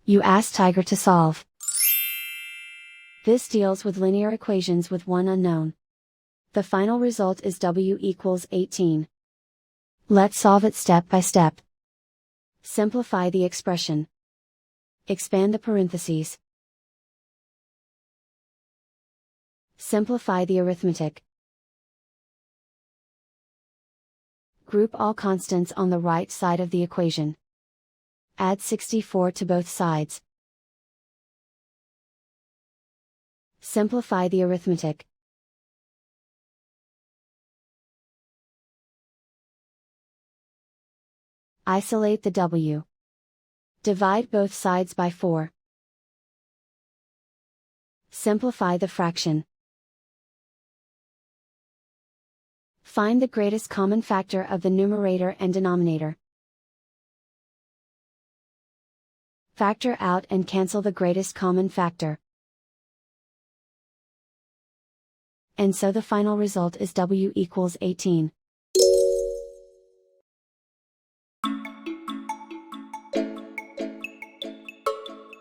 You ask Tiger to solve. This deals with linear equations with one unknown. The final result is w equals 18. Let's solve it step by step. Simplify the expression. Expand the parentheses. Simplify the arithmetic. Group all constants on the right side of the equation. Add 64 to both sides. Simplify the arithmetic. Isolate the w. Divide both sides by 4. Simplify the fraction. Find the greatest common factor of the numerator and denominator. Factor out and cancel the greatest common factor. And so the final result is w equals 18.